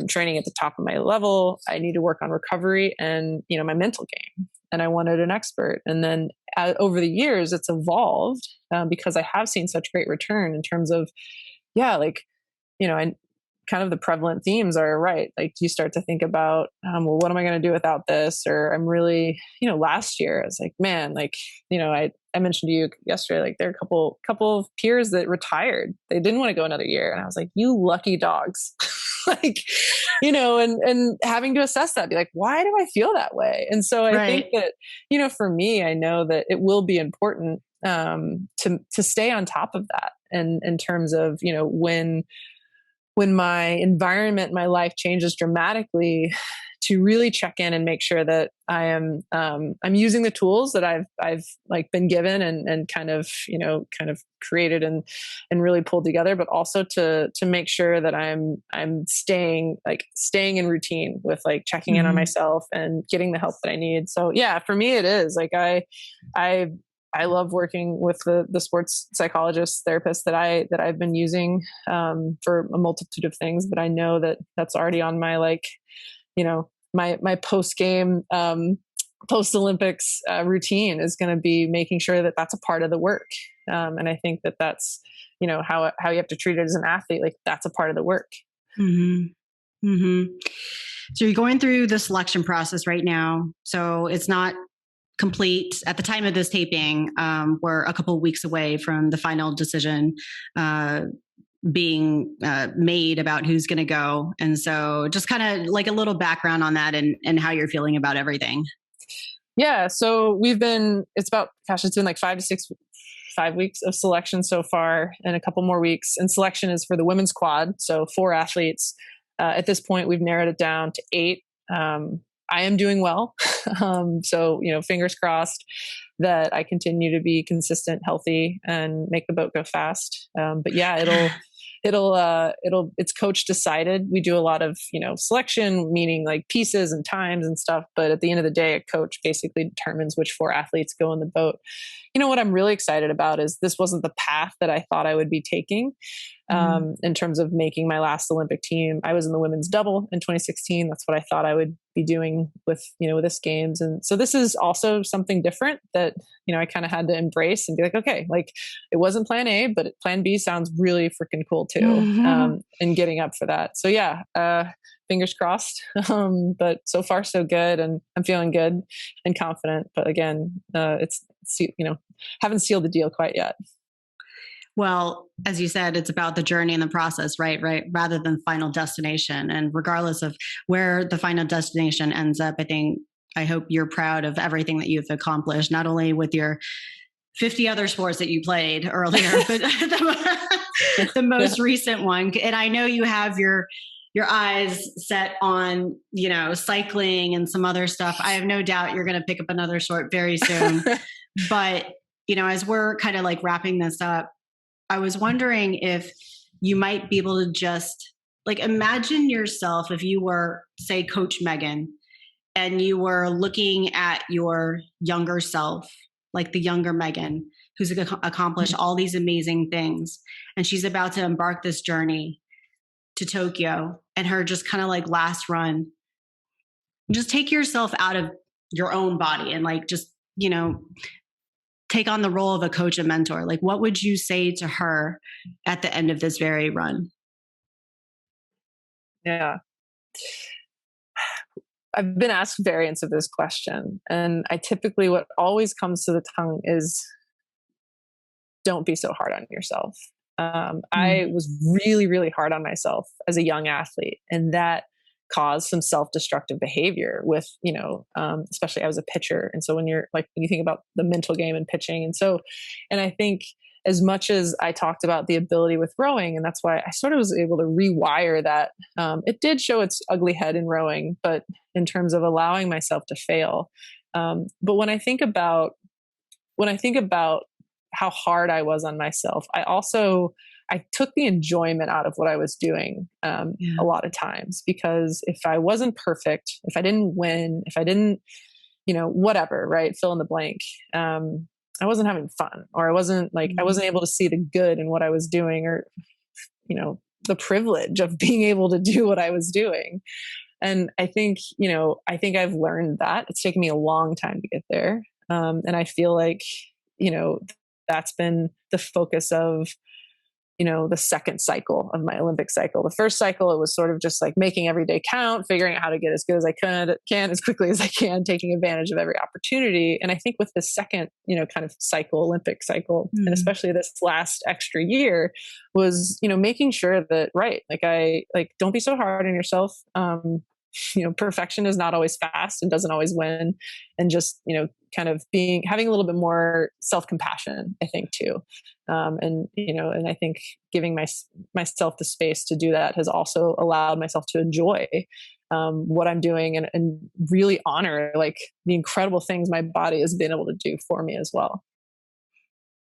training at the top of my level. I need to work on recovery and, my mental game, and I wanted an expert. And then over the years it's evolved because I have seen such great return in terms of, I kind of the prevalent themes are right. Like you start to think about, well, what am I going to do without this? Or I'm really, last year I was like, man, like, I mentioned to you yesterday, like there are a couple of peers that retired. They didn't want to go another year. And I was like, you lucky dogs, like, and having to assess that, be like, why do I feel that way? And so I think that, for me, I know that it will be important to stay on top of that. And in terms of, when my environment, my life changes dramatically, to really check in and make sure that I am, I'm using the tools that I've like been given and kind of created and really pulled together, but also to make sure that I'm staying in routine with like checking in on myself and getting the help that I need. So yeah, for me, it is like, I love working with the sports psychologist therapist that I've been using for a multitude of things, but I know that that's already on my my post game post Olympics routine is going to be making sure that that's a part of the work, and I think that that's how you have to treat it as an athlete. Like that's a part of the work. Mm-hmm. Mm-hmm. So you're going through the selection process right now. So it's not complete at the time of this taping. We're a couple of weeks away from the final decision being made about who's going to go. And so just kind of like a little background on that and how you're feeling about everything. Yeah. So it's been like 5 weeks of selection so far and a couple more weeks. And selection is for the women's quad. So 4 athletes. At this point, we've narrowed it down to 8. I am doing well. So, fingers crossed that I continue to be consistent, healthy, and make the boat go fast. But yeah, it's coach decided. We do a lot of, selection, meaning like pieces and times and stuff. But at the end of the day, a coach basically determines which 4 athletes go in the boat. What I'm really excited about is this wasn't the path that I thought I would be taking. In terms of making my last Olympic team. I was in the women's double in 2016. That's what I thought I would be doing with this games. And so this is also something different that, I kind of had to embrace and be like, okay, like it wasn't plan A, but plan B sounds really freaking cool too. And getting up for that. So yeah, fingers crossed. But so far so good. And I'm feeling good and confident, but again, it's haven't sealed the deal quite yet. Well, as you said, it's about the journey and the process, right? Rather than final destination. And regardless of where the final destination ends up, I think I hope you're proud of everything that you've accomplished, not only with your 50 other sports that you played earlier, but the most recent one. And I know you have your eyes set on, cycling and some other stuff. I have no doubt you're going to pick up another sport very soon. But, as we're kind of like wrapping this up, I was wondering if you might be able to just like imagine yourself if you were, say, Coach Meghan, and you were looking at your younger self, like the younger Meghan, who's accomplished all these amazing things. And she's about to embark this journey to Tokyo, and her just kind of like last run. Just take yourself out of your own body and like, just, take on the role of a coach and mentor. Like, what would you say to her at the end of this very run? Yeah. I've been asked variants of this question, and I typically, what always comes to the tongue is, don't be so hard on yourself. I was really, really hard on myself as a young athlete, and that caused some self-destructive behavior with, especially I was a pitcher. And so when you think about the mental game and pitching. And I think as much as I talked about the ability with rowing, and that's why I sort of was able to rewire that, it did show its ugly head in rowing, but in terms of allowing myself to fail. But when I think about how hard I was on myself, I took the enjoyment out of what I was doing a lot of times, because if I wasn't perfect, if I didn't win, if I didn't, whatever, right, fill in the blank, I wasn't having fun, or I wasn't able to see the good in what I was doing, or, the privilege of being able to do what I was doing. And I think I've learned that. It's taken me a long time to get there. And I feel like, that's been the focus of, the second cycle of my Olympic cycle. The first cycle, it was sort of just like making every day count, figuring out how to get as good as I can as quickly as I can, taking advantage of every opportunity. And I think with the second, kind of cycle, Olympic cycle, and especially this last extra year, was, making sure that, right, don't be so hard on yourself. Perfection is not always fast and doesn't always win. And just, kind of having a little bit more self-compassion, I think too. And I think giving myself the space to do that has also allowed myself to enjoy what I'm doing, and really honor like the incredible things my body has been able to do for me as well.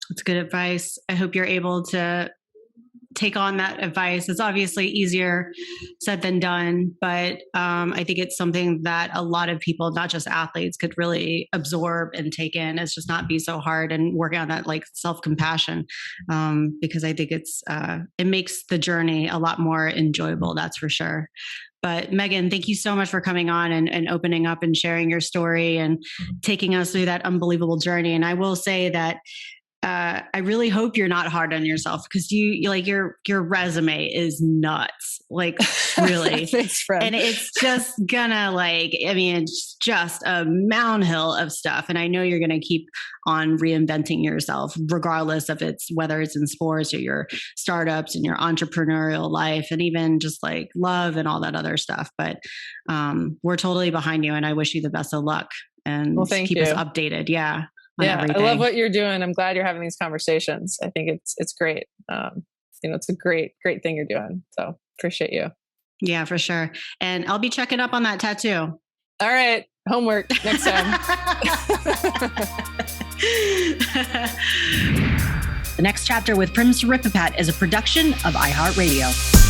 That's good advice. I hope you're able to take on that advice. It's obviously easier said than done, but I think it's something that a lot of people, not just athletes, could really absorb and take in. Is just not be so hard and working on that like self-compassion, because I think it makes the journey a lot more enjoyable. That's for sure. But Meghan, thank you so much for coming on and opening up and sharing your story and taking us through that unbelievable journey. And I will say that I really hope you're not hard on yourself, because your resume is nuts, like really. Thanks, friend. And it's just gonna it's just a mountain of stuff. And I know you're gonna keep on reinventing yourself, regardless of whether it's in sports or your startups and your entrepreneurial life, and even just like love and all that other stuff. But we're totally behind you, and I wish you the best of luck. And keep us updated. Yeah. Everything. I love what you're doing. I'm glad you're having these conversations. I think it's great. It's a great thing you're doing. So appreciate you. Yeah, for sure. And I'll be checking up on that tattoo. All right. Homework next time. The Next Chapter with Prim Siripipat is a production of iHeartRadio.